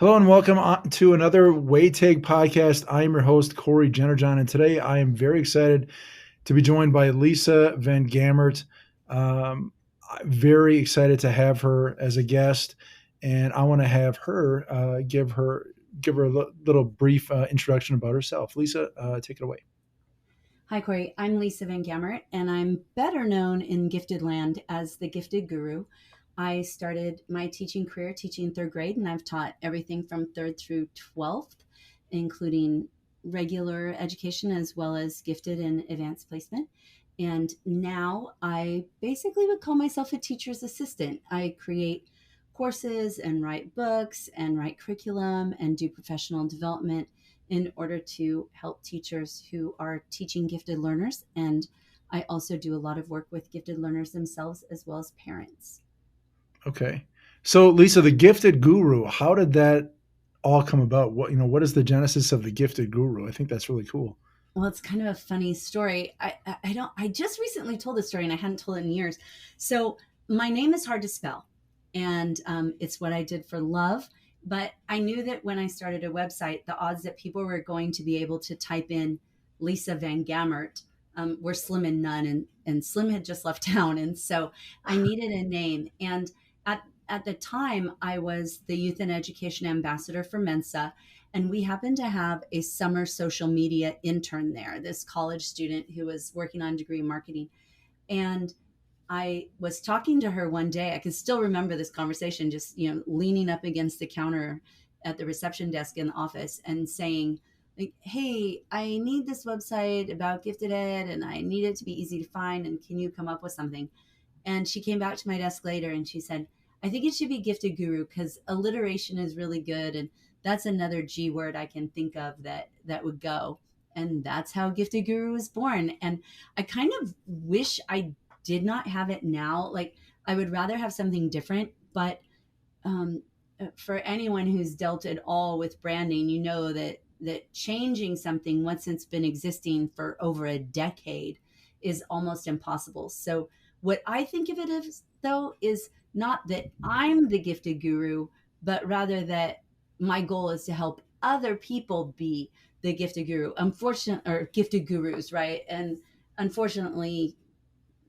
Hello and welcome to another WATG podcast. I am your host, Cory Jennerjohn, and today I am very excited to be joined by Lisa Van Gemert. I'm very excited to have her as a guest, and I want to have her give her a little brief introduction about herself. Lisa, take it away. Hi, Cory. I'm Lisa Van Gemert, and I'm better known in gifted land as the Gifted Guru. I started my teaching career teaching third grade, and I've taught everything from third through 12th, including regular education as well as gifted and advanced placement. And now I basically would call myself a teacher's assistant. I create courses and write books and write curriculum and do professional development in order to help teachers who are teaching gifted learners. And I also do a lot of work with gifted learners themselves as well as parents. Okay. So, Lisa, the Gifted Guru, how did that all come about? What is the genesis of the Gifted Guru? I think that's really cool. Well, it's kind of a funny story. I just recently told this story and I hadn't told it in years. So my name is hard to spell, and it's what I did for love. But I knew that when I started a website, the odds that people were going to be able to type in Lisa Van Gamert were slim and none. And Slim had just left town. And so I needed a name. And at the time, I was the youth and education ambassador for Mensa. And we happened to have a summer social media intern there, this college student who was working on degree in marketing. And I was talking to her one day. I can still remember this conversation, just, leaning up against the counter at the reception desk in the office and saying, like, hey, I need this website about gifted ed and I need it to be easy to find. And can you come up with something? And she came back to my desk later and she said, I think it should be Gifted Guru because alliteration is really good. And that's another G word I can think of that would go. And that's how Gifted Guru was born. And I kind of wish I did not have it now. Like, I would rather have something different. But um, for anyone who's dealt at all with branding, you know that changing something once it's been existing for over a decade is almost impossible. So what I think of it as, though, is not that I'm the Gifted Guru, but rather that my goal is to help other people be the Gifted Guru. Unfortunately, or Gifted Gurus, right? And unfortunately,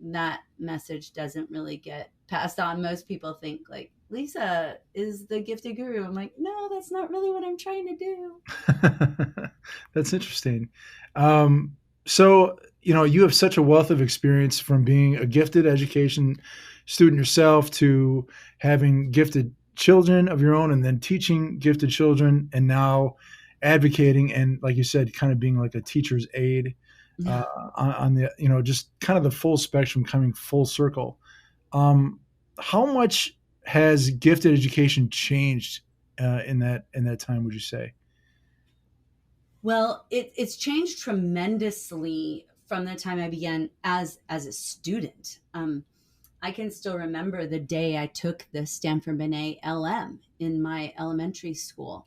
that message doesn't really get passed on. Most people think like Lisa is the Gifted Guru. I'm like, no, that's not really what I'm trying to do. That's interesting. So, you have such a wealth of experience from being a gifted education student yourself to having gifted children of your own and then teaching gifted children and now advocating and, like you said, kind of being like a teacher's aide Yeah. on the, just kind of the full spectrum coming full circle. How much has gifted education changed in that time, would you say? Well, it's changed tremendously from the time I began as a student. I can still remember the day I took the Stanford Binet LM in my elementary school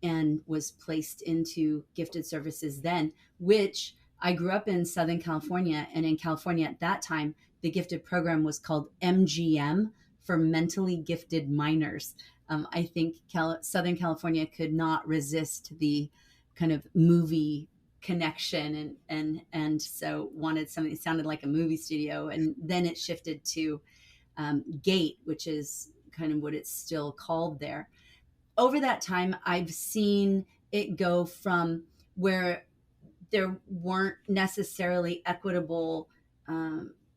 and was placed into gifted services then, which I grew up in Southern California. And in California at that time, the gifted program was called MGM for mentally gifted minors. I think Southern California could not resist the kind of movie connection and so wanted something that sounded like a movie studio. And then it shifted to Gate, which is kind of what it's still called there. Over that time, I've seen it go from where there weren't necessarily equitable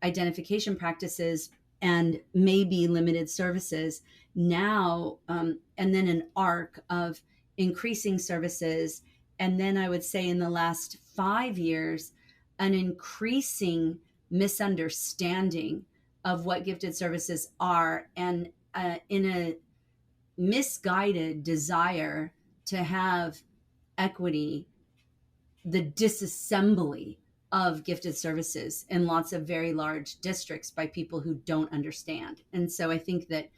identification practices and maybe limited services now, and then an arc of increasing services. And then I would say in the last 5 years, an increasing misunderstanding of what gifted services are, and in a misguided desire to have equity, the disassembly of gifted services in lots of very large districts by people who don't understand. And so I think that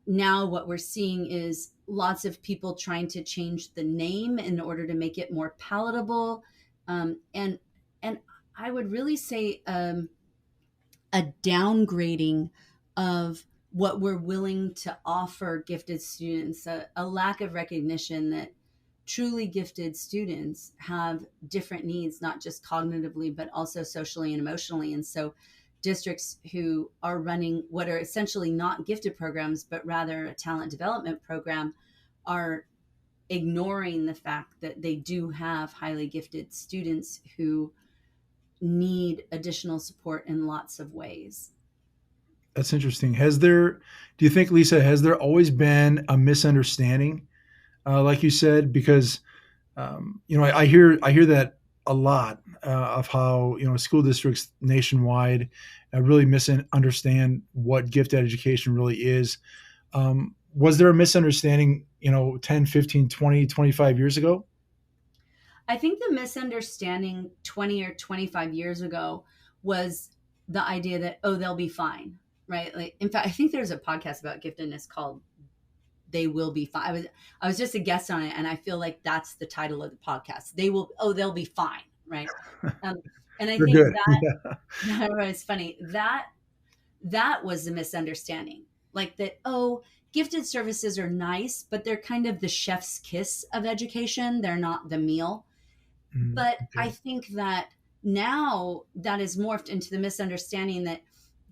now what we're seeing is lots of people trying to change the name in order to make it more palatable. And I would really say a downgrading of what we're willing to offer gifted students, a lack of recognition that truly gifted students have different needs, not just cognitively, but also socially and emotionally. And so districts who are running what are essentially not gifted programs, but rather a talent development program, are ignoring the fact that they do have highly gifted students who need additional support in lots of ways. That's interesting. Do you think, Lisa, has there always been a misunderstanding, like you said? Because I hear that a lot of how school districts nationwide really misunderstand what gifted education really is. Was there a misunderstanding 10, 15, 20, 25 years ago? I think the misunderstanding 20 or 25 years ago was the idea that, oh, they'll be fine, right? Like, in fact, I think there's a podcast about giftedness called They Will Be Fine. I was just a guest on it, and I feel like that's the title of the podcast. They'll be fine, right? Um, and I They're think good. Yeah. that was funny. That was the misunderstanding. Like that, oh, gifted services are nice, but they're kind of the chef's kiss of education. They're not the meal. But I Okay. think that now that is morphed into the misunderstanding that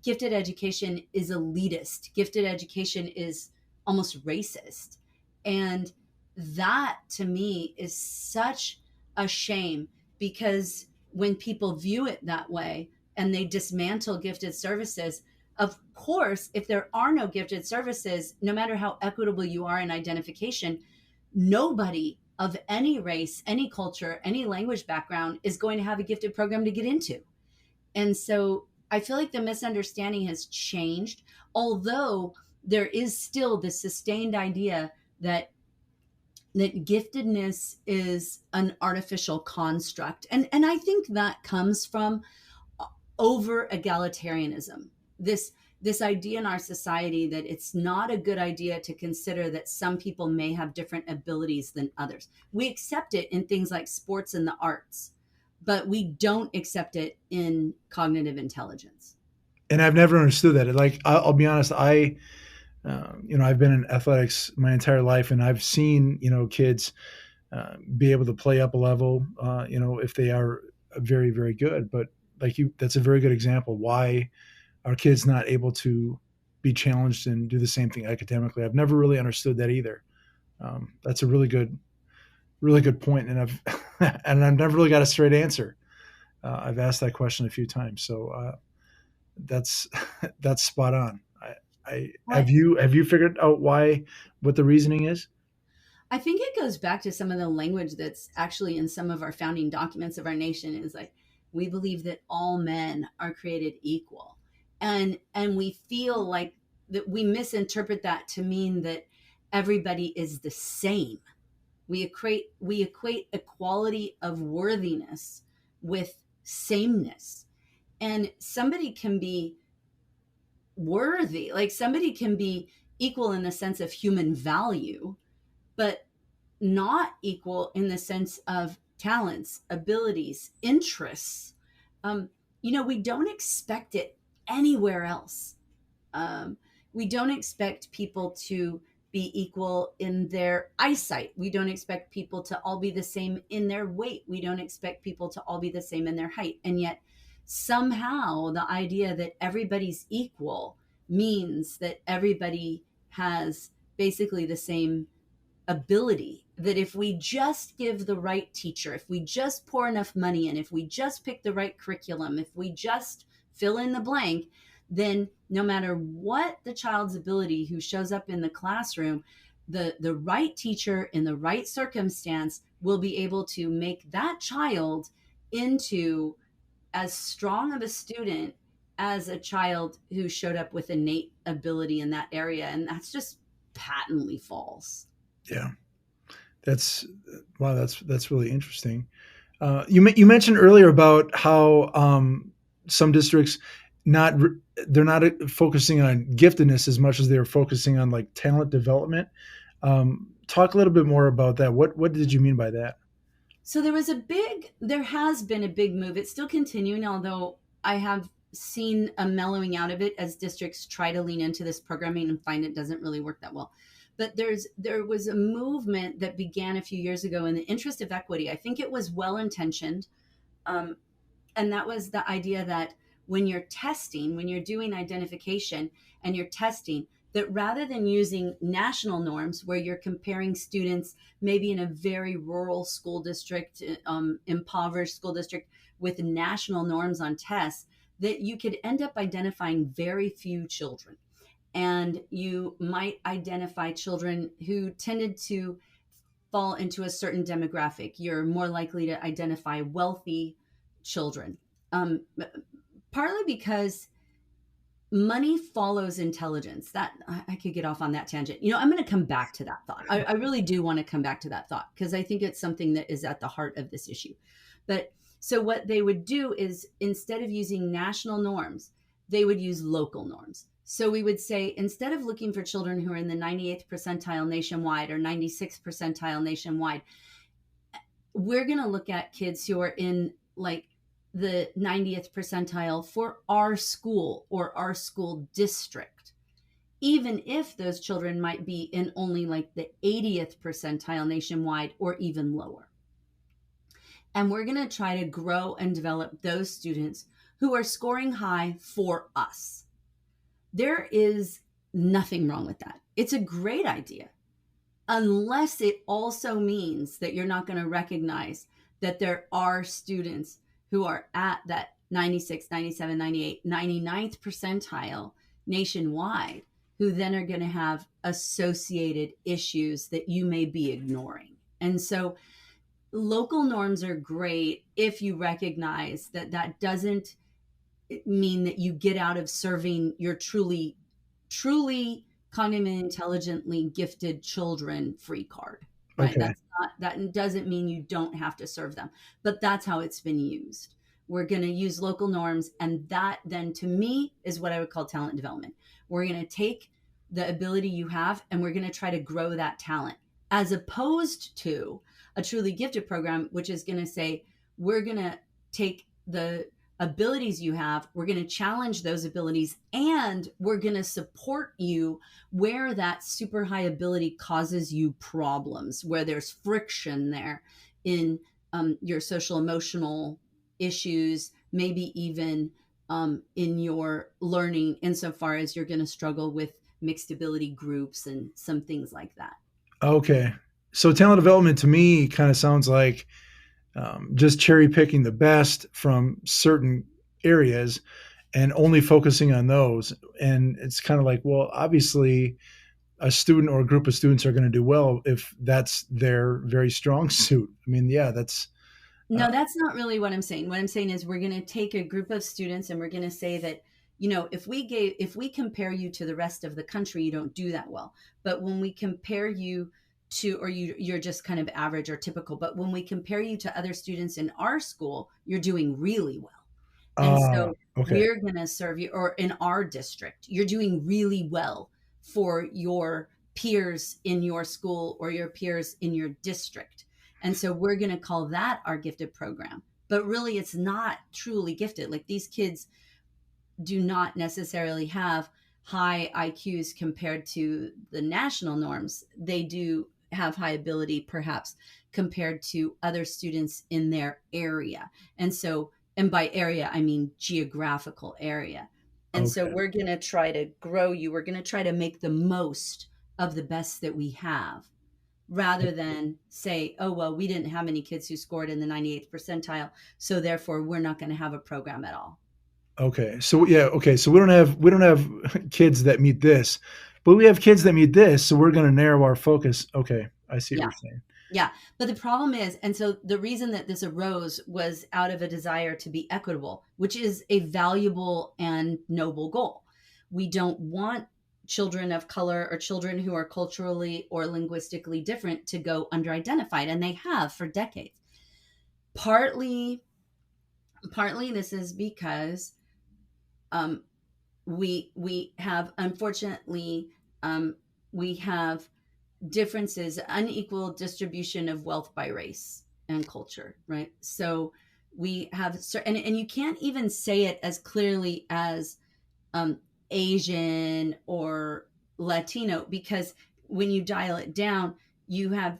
gifted education is elitist. Gifted education is almost racist. And that to me is such a shame, because when people view it that way and they dismantle gifted services, of course, if there are no gifted services, no matter how equitable you are in identification, nobody of any race, any culture, any language background is going to have a gifted program to get into. And so I feel like the misunderstanding has changed, although there is still this sustained idea that giftedness is an artificial construct. And I think that comes from over egalitarianism. This idea in our society that it's not a good idea to consider that some people may have different abilities than others. We accept it in things like sports and the arts, but we don't accept it in cognitive intelligence. And I've never understood that. Like, I'll be honest, I've been in athletics my entire life, and I've seen kids be able to play up a level, if they are very, very good. But that's a very good example. Why are kids not able to be challenged and do the same thing academically? I've never really understood that either. That's a really good point, and I've and I've never really got a straight answer. I've asked that question a few times, so that's that's spot on. I What have you figured out what the reasoning is? I think it goes back to some of the language that's actually in some of our founding documents of our nation, is like, we believe that all men are created equal. And we feel like that we misinterpret that to mean that everybody is the same. We equate equality of worthiness with sameness. And somebody can be worthy, like somebody can be equal in the sense of human value, but not equal in the sense of talents, abilities, interests. Um, we don't expect it anywhere else. Um, we don't expect people to be equal in their eyesight. We don't expect people to all be the same in their weight. We don't expect people to all be the same in their height. And yet, somehow, the idea that everybody's equal means that everybody has basically the same ability. That if we just give the right teacher, if we just pour enough money in, if we just pick the right curriculum, if we just fill in the blank, then no matter what the child's ability who shows up in the classroom, the right teacher in the right circumstance will be able to make that child into as strong of a student as a child who showed up with innate ability in that area. And that's just patently false. Yeah, that's wow. That's really interesting. You mentioned earlier about how some districts not they're not focusing on giftedness as much as they're focusing on like talent development. Talk a little bit more about that. What did you mean by that? So there has been a big move. It's still continuing, although I have seen a mellowing out of it as districts try to lean into this programming and find it doesn't really work that well. But there was a movement that began a few years ago in the interest of equity. I think it was well intentioned, um, and that was the idea that when you're testing, when you're doing identification and you're testing, that rather than using national norms where you're comparing students maybe in a very rural school district, impoverished school district, with national norms on tests, that you could end up identifying very few children. And you might identify children who tended to fall into a certain demographic. You're more likely to identify wealthy children, um, partly because money follows intelligence. That I could get off on that tangent. I'm going to come back to that thought. I really do want to come back to that thought because I think it's something that is at the heart of this issue. But so what they would do is, instead of using national norms, they would use local norms. So we would say, instead of looking for children who are in the 98th percentile nationwide or 96th percentile nationwide, we're going to look at kids who are in like the 90th percentile for our school or our school district, even if those children might be in only like the 80th percentile nationwide or even lower. And we're going to try to grow and develop those students who are scoring high for us. There is nothing wrong with that. It's a great idea, unless it also means that you're not going to recognize that there are students who are at that 96, 97, 98, 99th percentile nationwide, who then are going to have associated issues that you may be ignoring. And so local norms are great if you recognize that that doesn't mean that you get out of serving your truly cognitively intelligently gifted children free card, right? Okay. That doesn't mean you don't have to serve them, but that's how it's been used. We're going to use local norms, and that then to me is what I would call talent development. We're going to take the ability you have and we're going to try to grow that talent, as opposed to a truly gifted program, which is going to say, we're going to take the abilities you have, we're going to challenge those abilities, and we're going to support you where that super high ability causes you problems, where there's friction there in your social emotional issues, maybe even in your learning, insofar as you're going to struggle with mixed ability groups and some things like that. Okay. So talent development to me kind of sounds like just cherry picking the best from certain areas and only focusing on those. And it's kind of like, well, obviously, a student or a group of students are going to do well if that's their very strong suit. I mean, yeah, that's. No, that's not really what I'm saying. What I'm saying is, we're going to take a group of students and we're going to say that, if we compare you to the rest of the country, you don't do that well. But when we compare you to, or you're just kind of average or typical, but when we compare you to other students in our school, you're doing really well. And so Okay. we're going to serve you, or in our district, you're doing really well for your peers in your school or your peers in your district. And so we're going to call that our gifted program. But really, it's not truly gifted. Like, these kids do not necessarily have high IQs compared to the national norms. They do have high ability, perhaps, compared to other students in their area. And so, and by area, I mean geographical area. And so Okay. we're going to try to grow you. We're going to try to make the most of the best that we have, rather than say, oh, well, we didn't have any kids who scored in the 98th percentile, so therefore we're not going to have a program at all. Okay. So yeah. Okay. So we don't have kids that meet this, but we have kids that meet this. So we're going to narrow our focus. Okay. I see what Yeah. you're saying. Yeah. But the problem is, and so the reason that this arose was out of a desire to be equitable, which is a valuable and noble goal. We don't want children of color or children who are culturally or linguistically different to go underidentified, and they have for decades. Partly this is because um, we have, unfortunately, we have differences, unequal distribution of wealth by race and culture, right? So We have, and you can't even say it as clearly as um, Asian or Latino, because when you dial it down, you have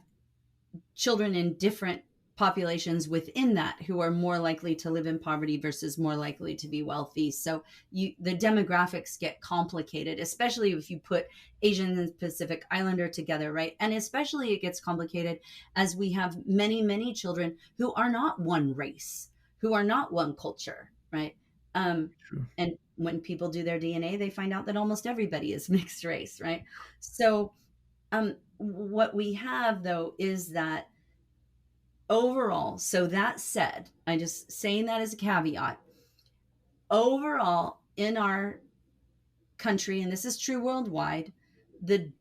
children in different populations within that who are more likely to live in poverty versus more likely to be wealthy. So the demographics get complicated, especially if you put Asian and Pacific Islander together, right? And especially it gets complicated as we have many children who are not one race, who are not one culture, right? True. And when people do their DNA, they find out that almost everybody is mixed race, right? So what we have though is that overall, so that said, I just saying that as a caveat, overall in our country, and this is true worldwide, the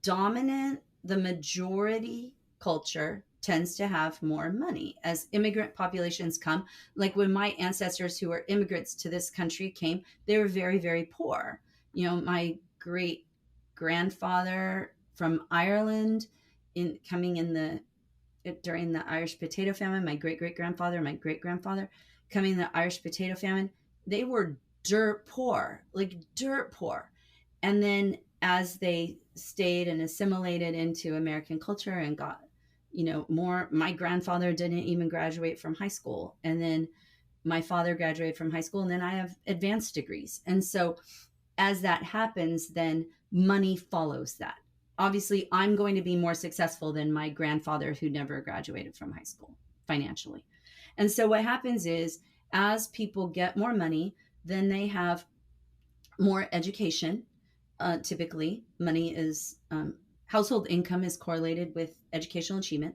majority culture tends to have more money as immigrant populations come. Like when my ancestors who were immigrants to this country came, they were very poor. You know, my great grandfather from Ireland in coming in the during the Irish potato famine, my great grandfather, my great grandfather coming in the Irish potato famine, they were dirt poor, like dirt poor. And then as they stayed and assimilated into American culture and got, you know, more, my grandfather didn't even graduate from high school. And then my father graduated from high school, and then I have advanced degrees. And so as that happens, then money follows that. Obviously, I'm going to be more successful than my grandfather who never graduated from high school financially. And so what happens is as people get more money, then they have more education. Typically, money is household income is correlated with educational achievement.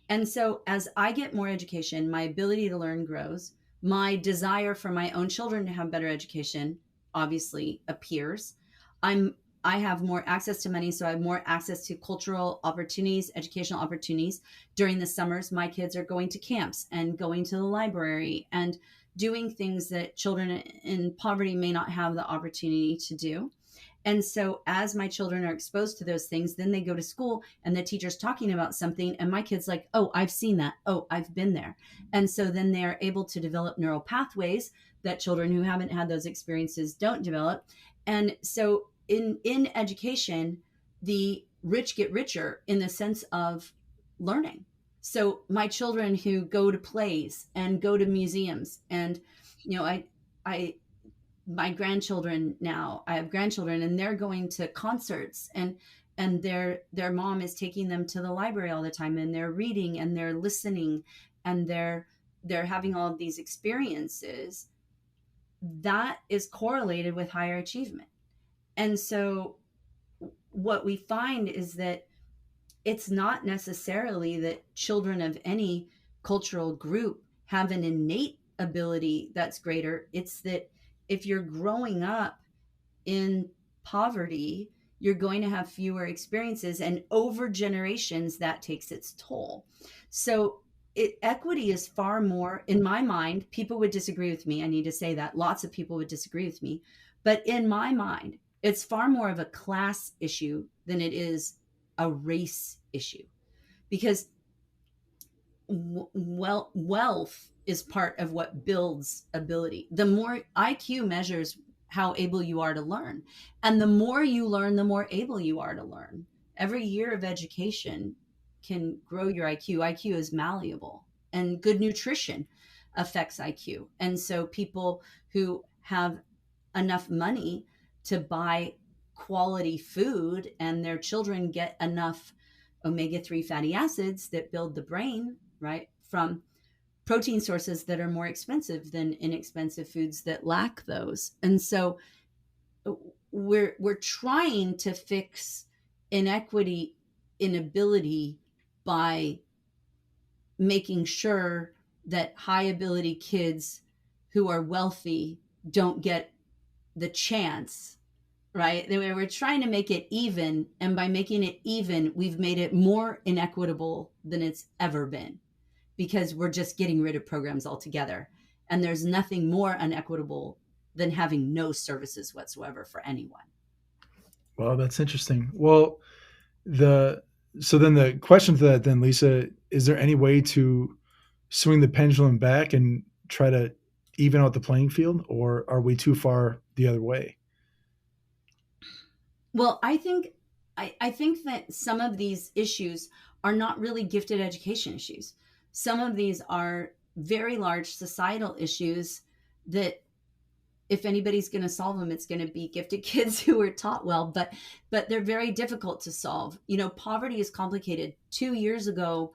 And so as I get more education, my ability to learn grows. My desire for my own children to have better education obviously appears. I'm I have more access to money, so I have more access to cultural opportunities, educational opportunities. During the summers, my kids are going to camps and going to the library and doing things that children in poverty may not have the opportunity to do. And so as my children are exposed to those things, then they go to school and the teacher's talking about something and my kid's like, "Oh, I've seen that. Oh, I've been there." And so then they're able to develop neural pathways that children who haven't had those experiences don't develop. And so in education, the rich get richer in the sense of learning. So my children who go to plays and go to museums and you know, I my grandchildren now, I have grandchildren and they're going to concerts and their mom is taking them to the library all the time and they're reading and they're listening and they're having all of these experiences that is correlated with higher achievement. And so what we find is that it's not necessarily that children of any cultural group have an innate ability that's greater. It's that if you're growing up in poverty, you're going to have fewer experiences, and over generations, that takes its toll. So, equity is far more, in my mind, people would disagree with me. I need to say that. Lots of people would disagree with me. But in my mind, it's far more of a class issue than it is a race issue because wealth is part of what builds ability. The more IQ measures how able you are to learn, and the more you learn, the more able you are to learn. Every year of education can grow your IQ. IQ is malleable, and good nutrition affects IQ. And so people who have enough money to buy quality food and their children get enough omega-3 fatty acids that build the brain, right, from protein sources that are more expensive than inexpensive foods that lack those. And so we're trying to fix inequity in ability by making sure that high ability kids who are wealthy don't get the chance, right? We're trying to make it even, and by making it even, we've made it more inequitable than it's ever been because we're just getting rid of programs altogether. And there's nothing more unequitable than having no services whatsoever for anyone. Well, that's interesting. Well, the so then the question to that then, Lisa, is there any way to swing the pendulum back and try to even out the playing field, or are we too far the other way? Well, I think that some of these issues are not really gifted education issues. Some of these are very large societal issues that if anybody's going to solve them, it's going to be gifted kids who are taught well, but they're very difficult to solve. You know, poverty is complicated. 2 years ago,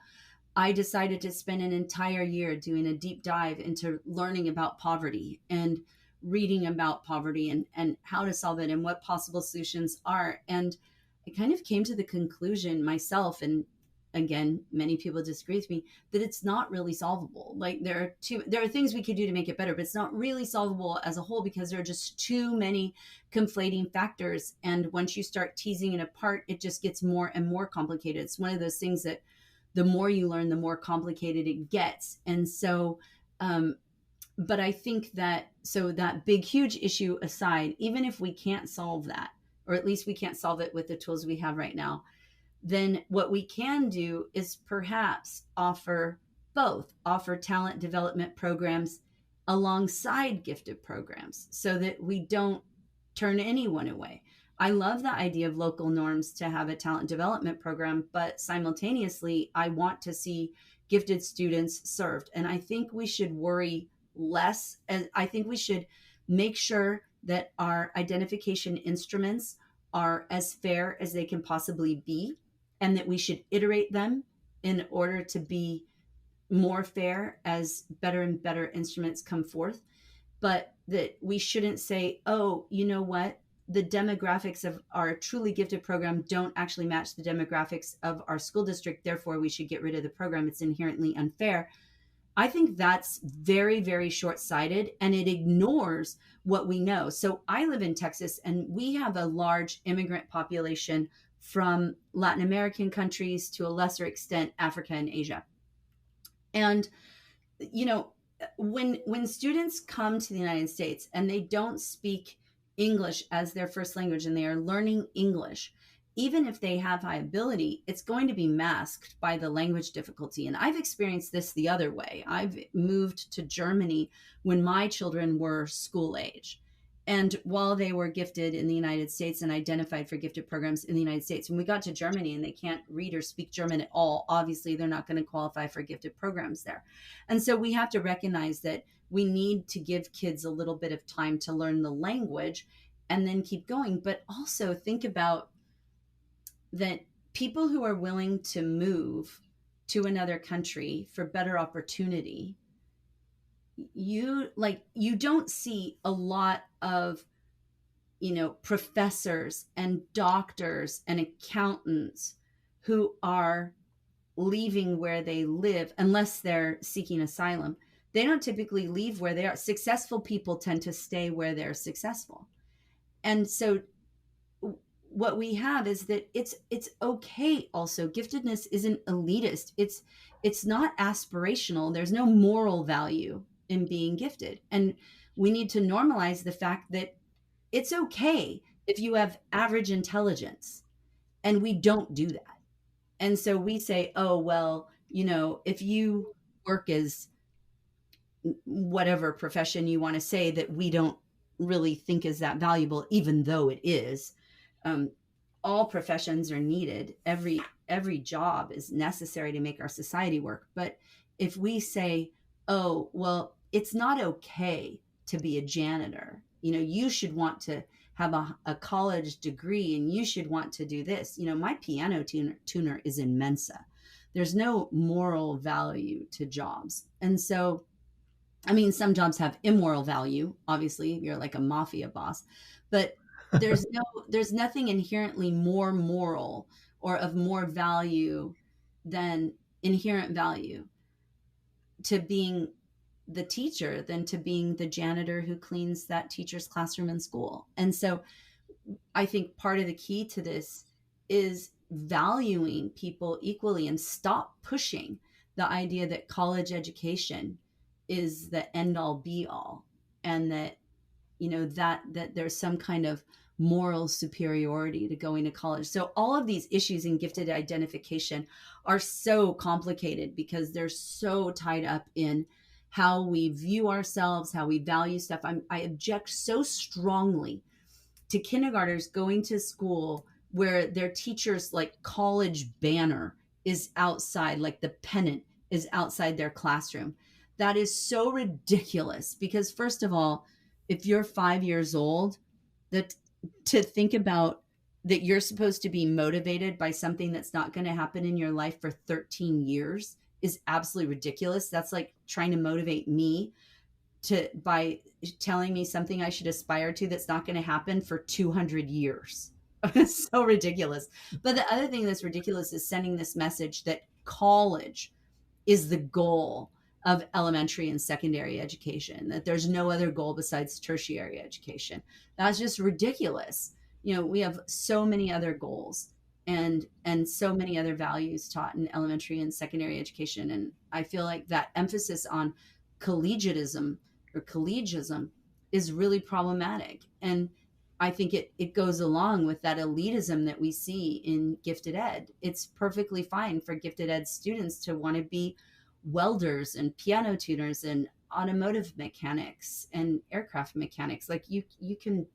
I decided to spend an entire year doing a deep dive into learning about poverty and reading about poverty and how to solve it and what possible solutions are. And I kind of came to the conclusion myself, and again, many people disagree with me, that it's not really solvable. Like there are things we could do to make it better, but it's not really solvable as a whole because there are just too many conflating factors. And once you start teasing it apart, it just gets more and more complicated. It's one of those things that the more you learn, the more complicated it gets. And so, but I think that, so that big, huge issue aside, even if we can't solve that, or at least we can't solve it with the tools we have right now, then what we can do is perhaps offer talent development programs alongside gifted programs so that we don't turn anyone away. I love the idea of local norms to have a talent development program, but simultaneously, I want to see gifted students served. And I think we should worry less. And I think we should make sure that our identification instruments are as fair as they can possibly be, and that we should iterate them in order to be more fair as better and better instruments come forth. But that we shouldn't say, oh, you know what? The demographics of our truly gifted program don't actually match the demographics of our school district. Therefore, we should get rid of the program. It's inherently unfair. I think that's very, very short sighted, and it ignores what we know. So I live in Texas, and we have a large immigrant population from Latin American countries, to a lesser extent, Africa and Asia. And, you know, when students come to the United States and they don't speak English as their first language and they are learning English, even if they have high ability, it's going to be masked by the language difficulty. And I've experienced this the other way. I've moved to Germany when my children were school age. And while they were gifted in the United States and identified for gifted programs in the United States, when we got to Germany and they can't read or speak German at all, obviously they're not going to qualify for gifted programs there. And so we have to recognize that we need to give kids a little bit of time to learn the language and then keep going. But also think about that people who are willing to move to another country for better opportunity, you don't see a lot of, you know, professors and doctors and accountants who are leaving where they live unless they're seeking asylum. They don't typically leave where they are. Successful people tend to stay where they're successful. And so what we have is that it's okay. Also, giftedness isn't elitist. It's not aspirational. There's no moral value in being gifted, and we need to normalize the fact that it's okay if you have average intelligence, and we don't do that. And so we say, oh well, you know, if you work as whatever profession you want to say that we don't really think is that valuable, even though it is. um, all professions are needed. Every job is necessary to make our society work. But if we say, oh well, it's not okay to be a janitor, you know, you should want to have a college degree and you should want to do this. You know, my piano tuner is in Mensa. There's no moral value to jobs. And so, I mean, some jobs have immoral value. Obviously, you're like a mafia boss, but there's nothing inherently more moral or of more value than inherent value to being the teacher than to being the janitor who cleans that teacher's classroom in school. And so I think part of the key to this is valuing people equally and stop pushing the idea that college education is the end all be all, and that, you know, that there's some kind of moral superiority to going to college. So all of these issues in gifted identification are so complicated because they're so tied up in how we view ourselves, how we value stuff. I object so strongly to kindergartners going to school where their teacher's like college banner is outside, like the pennant is outside their classroom. That is so ridiculous because, first of all, if you're 5 years old, that to think about that you're supposed to be motivated by something that's not going to happen in your life for 13 years is absolutely ridiculous. That's like trying to motivate me to by telling me something I should aspire to that's not going to happen for 200 years. It's so ridiculous. But the other thing that's ridiculous is sending this message that college is the goal of elementary and secondary education, that there's no other goal besides tertiary education. That's just ridiculous. We have so many other goals and so many other values taught in elementary and secondary education. And I feel like that emphasis on collegiatism or collegialism is really problematic. And I think it goes along with that elitism that we see in gifted ed. It's perfectly fine for gifted ed students to want to be welders and piano tuners and automotive mechanics and aircraft mechanics. Like you can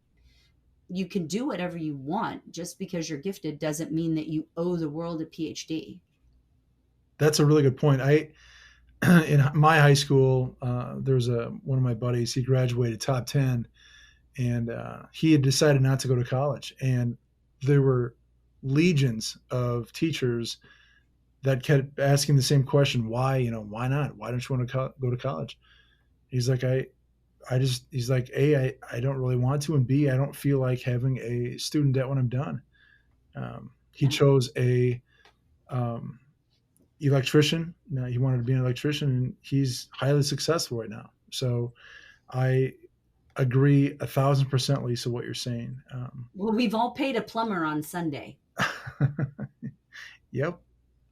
do whatever you want. Just because you're gifted doesn't mean that you owe the world a PhD. That's a really good point. I in my high school, there's one of my buddies. He graduated top 10, and he had decided not to go to college. And there were legions of teachers that kept asking the same question: Why? Why not? Why don't you want to go to college? He's like, he's like, I don't really want to, and B, I don't feel like having a student debt when I'm done. He Yeah. chose a um, electrician. Now he wanted to be an electrician, and he's highly successful right now. So I agree 1,000%, Lisa, what you're saying. Well, we've all paid a plumber on Sunday. Yep.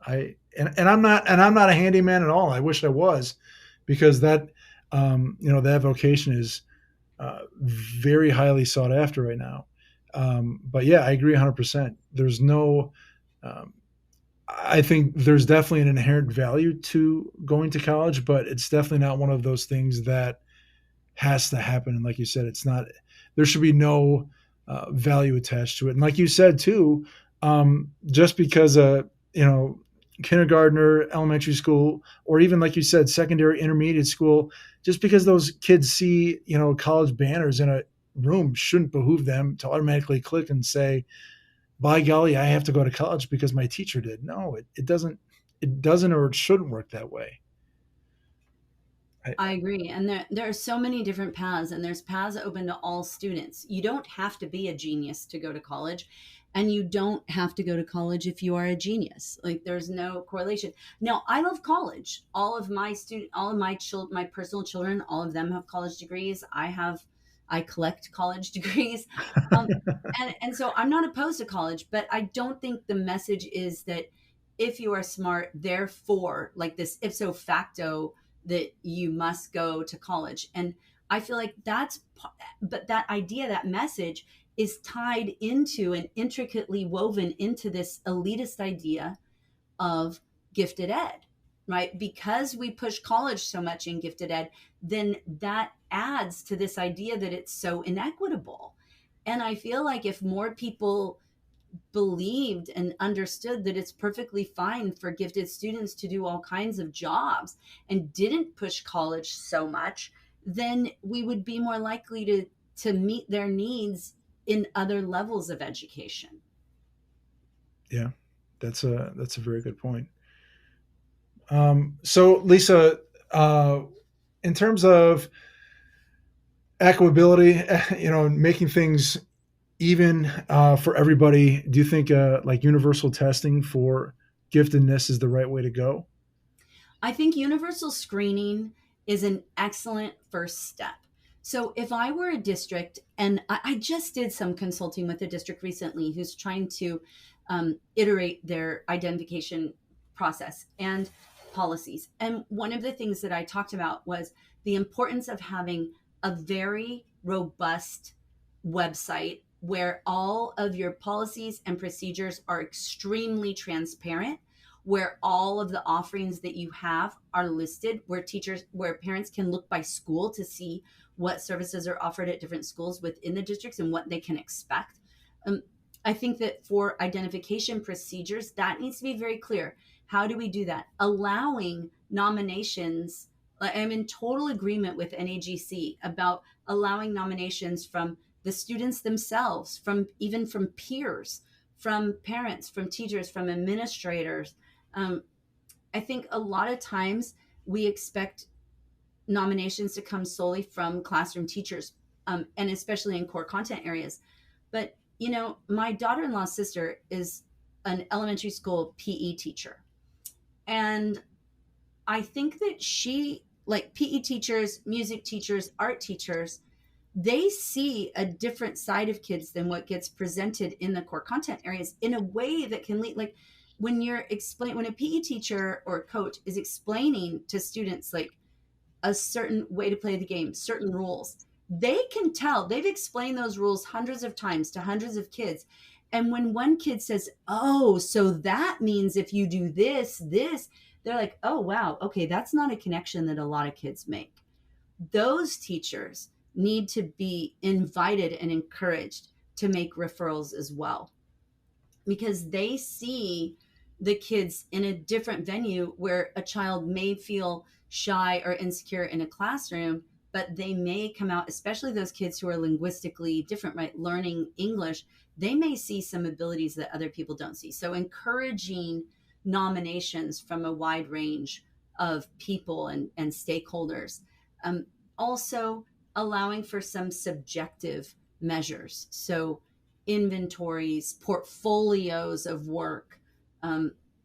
I'm not a handyman at all. I wish I was, because that vocation is very highly sought after right now. But yeah, I agree 100%. There's no, um, I think there's definitely an inherent value to going to college, but it's definitely not one of those things that has to happen. And like you said, it's not, there should be no value attached to it. And like you said too, just because kindergartner, elementary school, or even like you said, secondary, intermediate school, just because those kids see college banners in a room shouldn't behoove them to automatically click and say, by golly, I have to go to college because my teacher did. No, it doesn't. It doesn't, or it shouldn't work that way. I, I agree. And there are so many different paths, and there's paths open to all students. You don't have to be a genius to go to college, and you don't have to go to college if you are a genius. Like there's no correlation. Now, I love college. All of my personal children, all of them have college degrees. I collect college degrees. Um, and so I'm not opposed to college, but I don't think the message is that if you are smart, therefore, like this ipso facto, that you must go to college. And I feel like but that idea, that message is tied into and intricately woven into this elitist idea of gifted ed, right? Because we push college so much in gifted ed, then that adds to this idea that it's so inequitable. And I feel like if more people believed and understood that it's perfectly fine for gifted students to do all kinds of jobs and didn't push college so much, then we would be more likely to meet their needs in other levels of education. yeah, that's a very good point. So Lisa, in terms of equability, making things even for everybody, do you think like universal testing for giftedness is the right way to go? I think universal screening is an excellent first step. So if I were a district, and I just did some consulting with a district recently who's trying to iterate their identification process and policies. And one of the things that I talked about was the importance of having a very robust website where all of your policies and procedures are extremely transparent, where all of the offerings that you have are listed, where parents can look by school to see what services are offered at different schools within the districts and what they can expect. Um, I think that for identification procedures, that needs to be very clear. How do we do that? Allowing nominations. I'm in total agreement with NAGC about allowing nominations from the students themselves, even from peers, from parents, from teachers, from administrators. I think a lot of times we expect nominations to come solely from classroom teachers, and especially in core content areas. But, my daughter-in-law's sister is an elementary school PE teacher. And I think that like PE teachers, music teachers, art teachers, they see a different side of kids than what gets presented in the core content areas in a way that can lead, like when when a PE teacher or coach is explaining to students like a certain way to play the game, certain rules, they can tell they've explained those rules hundreds of times to hundreds of kids. And when one kid says, "Oh, so that means if you do this," they're like, "Oh, wow. Okay, that's not a connection that a lot of kids make." Those teachers need to be invited and encouraged to make referrals as well, because they see the kids in a different venue where a child may feel shy or insecure in a classroom, but they may come out, especially those kids who are linguistically different, right? Learning English, they may see some abilities that other people don't see. So encouraging nominations from a wide range of people and stakeholders. Um, Also allowing for some subjective measures. So inventories, portfolios of work.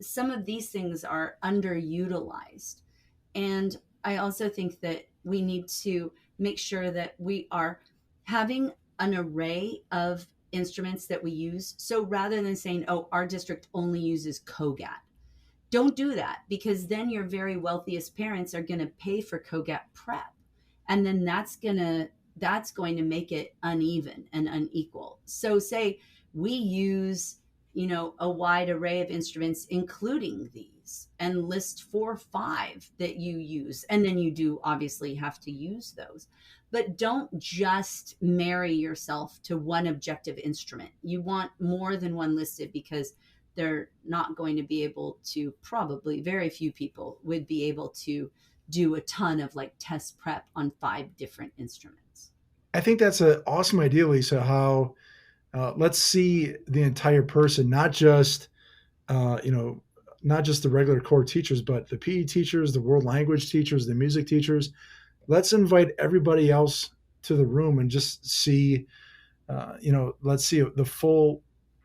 Some of these things are underutilized. And I also think that we need to make sure that we are having an array of instruments that we use. So rather than saying, oh, our district only uses COGAT, don't do that, because then your very wealthiest parents are going to pay for COGAT prep. And then that's going to make it uneven and unequal. So say we use, a wide array of instruments, including these, and list 4 or 5 that you use. And then you do obviously have to use those. But don't just marry yourself to one objective instrument. You want more than one listed, because they're not going to be able to, probably very few people would be able to do a ton of like test prep on 5 different instruments. I think that's an awesome idea, Lisa. How let's see the entire person, not just not just the regular core teachers, but the PE teachers, the world language teachers, the music teachers. Let's invite everybody else to the room and just see, let's see the full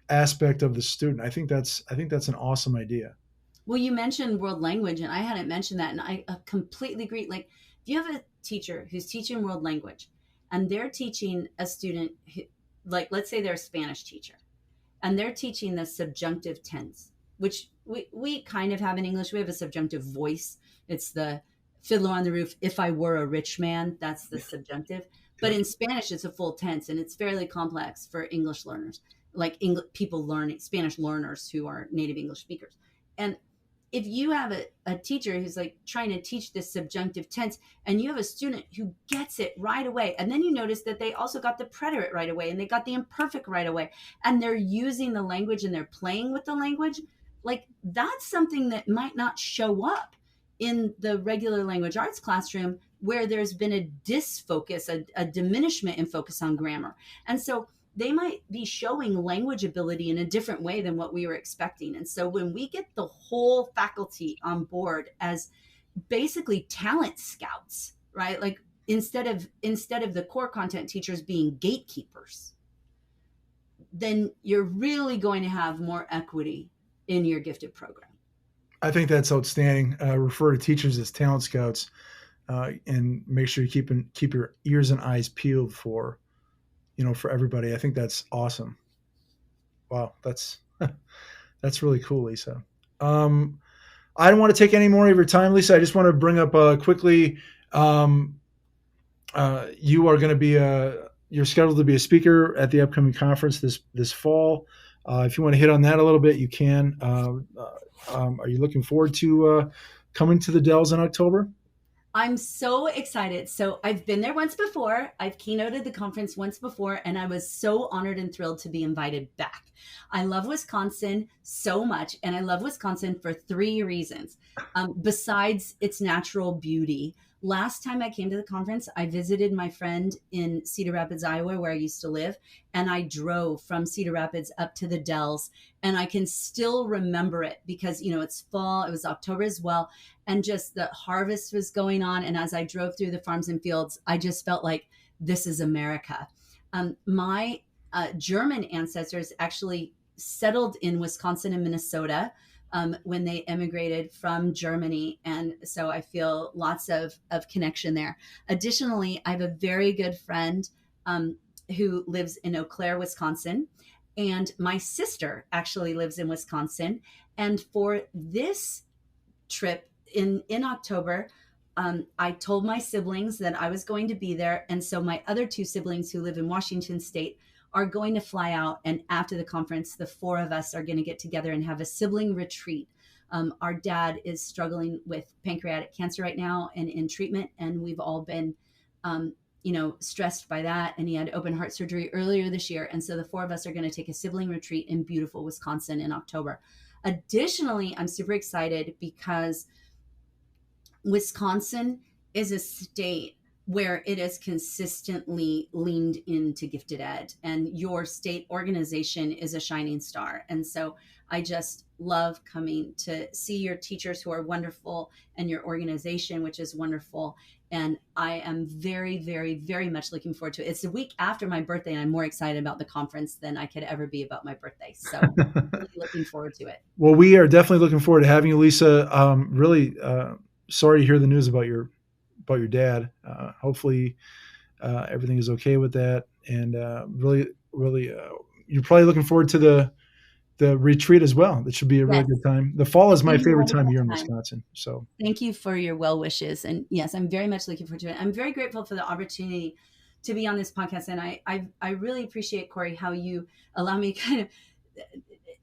aspect of the student. I think that's an awesome idea. Well, you mentioned world language, and I hadn't mentioned that, and I completely agree. Like, if you have a teacher who's teaching world language, and they're teaching a student, like, let's say they're a Spanish teacher, and they're teaching the subjunctive tense, which we kind of have in English. We have a subjunctive voice. It's the fiddler on the roof. If I were a rich man, that's the subjunctive. But in Spanish, it's a full tense, and it's fairly complex for English learners, like people learning, Spanish learners who are native English speakers. And if you have a teacher who's like trying to teach this subjunctive tense, and you have a student who gets it right away, and then you notice that they also got the preterite right away, and they got the imperfect right away, and they're using the language and they're playing with the language, like that's something that might not show up in the regular language arts classroom, where there's been a disfocus, a diminishment in focus on grammar. And so they might be showing language ability in a different way than what we were expecting. And so when we get the whole faculty on board as basically talent scouts, right? Like instead of the core content teachers being gatekeepers, then you're really going to have more equity in your gifted program. I think that's outstanding. Refer to teachers as talent scouts, and make sure you keep your ears and eyes peeled for everybody. I think that's awesome. Wow, that's really cool, Lisa. I don't want to take any more of your time, Lisa. I just want to bring up quickly. You are going to be you're scheduled to be a speaker at the upcoming conference this fall. If you want to hit on that a little bit, you can. Are you looking forward to coming to the Dells in October? I'm so excited. So I've been there once before. I've keynoted the conference once before, and I was so honored and thrilled to be invited back. I love Wisconsin so much, and I love Wisconsin for three reasons. Besides its natural beauty, last time I came to the conference, I visited my friend in Cedar Rapids, Iowa, where I used to live, and I drove from Cedar Rapids up to the Dells, and I can still remember it because, it's fall, it was October as well, and just the harvest was going on. And as I drove through the farms and fields, I just felt like this is America. My German ancestors actually settled in Wisconsin and Minnesota when they immigrated from Germany. And so I feel lots of connection there. Additionally, I have a very good friend who lives in Eau Claire, Wisconsin. And my sister actually lives in Wisconsin. And for this trip in October, I told my siblings that I was going to be there. And so my other two siblings who live in Washington State are going to fly out. And after the conference, the four of us are going to get together and have a sibling retreat. Our dad is struggling with pancreatic cancer right now and in treatment. And we've all been, stressed by that. And he had open heart surgery earlier this year. And so the four of us are going to take a sibling retreat in beautiful Wisconsin in October. Additionally, I'm super excited because Wisconsin is a state where it has consistently leaned into gifted ed, and your state organization is a shining star. And so I just love coming to see your teachers who are wonderful and your organization, which is wonderful. And I am very, very, very much looking forward to it. It's the week after my birthday, and I'm more excited about the conference than I could ever be about my birthday. So really looking forward to it. Well, we are definitely looking forward to having you, Lisa. Really sorry to hear the news about your dad. Hopefully everything is okay with that. And really, really, you're probably looking forward to the retreat as well. That should be a really Yes. good time. The fall is my favorite time here in Time. Wisconsin. So Thank you for your well wishes. And yes, I'm very much looking forward to it. I'm very grateful for the opportunity to be on this podcast. And I really appreciate, Cory, how you allow me to kind of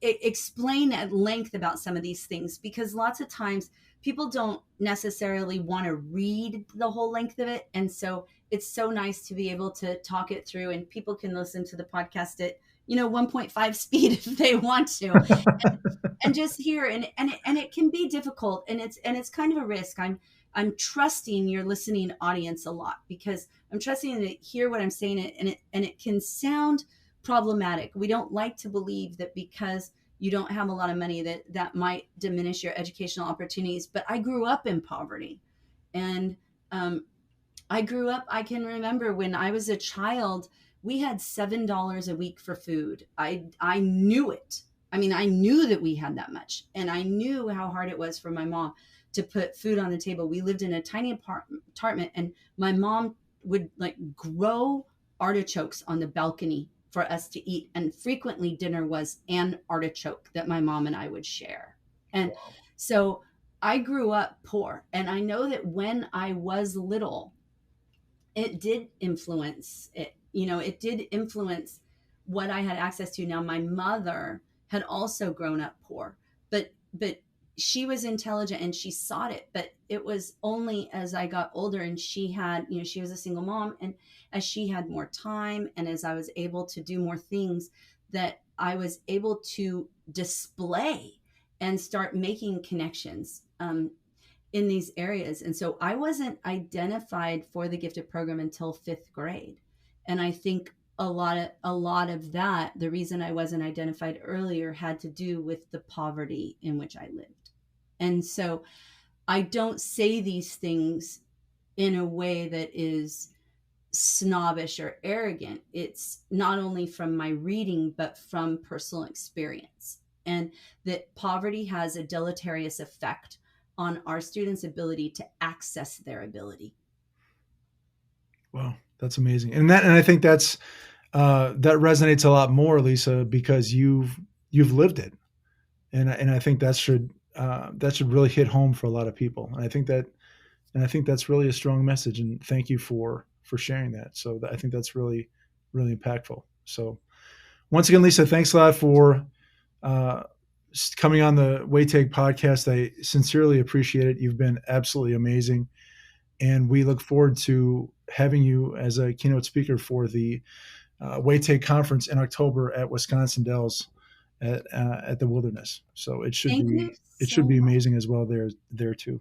explain at length about some of these things, because lots of times people don't necessarily want to read the whole length of it. And so it's so nice to be able to talk it through, and people can listen to the podcast at 1.5 speed if they want to, and just hear. And it can be difficult, and it's kind of a risk. I'm trusting your listening audience a lot, because I'm trusting to hear what I'm saying, and it can sound problematic. We don't like to believe that because you don't have a lot of money that might diminish your educational opportunities. But I grew up in poverty, and I can remember when I was a child, we had $7 a week for food. I knew it. I mean, I knew that we had that much, and I knew how hard it was for my mom to put food on the table. We lived in a tiny apartment, and my mom would grow artichokes on the balcony for us to eat. And frequently dinner was an artichoke that my mom and I would share. And so I grew up poor. And I know that when I was little, it did influence it. It did influence what I had access to. Now, my mother had also grown up poor, but she was intelligent and she sought it. But it was only as I got older, and she had, she was a single mom, and as she had more time, and as I was able to do more things, that I was able to display and start making connections in these areas. And so I wasn't identified for the gifted program until 5th grade. And I think a lot of that, the reason I wasn't identified earlier, had to do with the poverty in which I lived. And so I don't say these things in a way that is snobbish or arrogant. It's not only from my reading, but from personal experience. And that poverty has a deleterious effect on our students' ability to access their ability. Wow, that's amazing. And I think that resonates a lot more, Lisa, because you've lived it. And I think that should really hit home for a lot of people. And I think that's really a strong message. And thank you for sharing that. So I think that's really, really impactful. So once again, Lisa, thanks a lot for uh, coming on the WATG podcast. I sincerely appreciate it. You've been absolutely amazing. And we look forward to having you as a keynote speaker for the WATG Conference in October at Wisconsin Dells at the Wilderness. So Thank you it should so be much. amazing as well there too.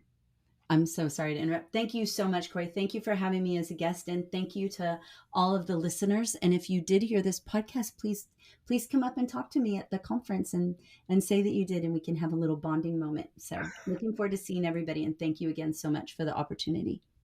I'm so sorry to interrupt. Thank you so much, Cory. Thank you for having me as a guest, and thank you to all of the listeners. And if you did hear this podcast, please come up and talk to me at the conference and say that you did, and we can have a little bonding moment. So looking forward to seeing everybody, and thank you again so much for the opportunity.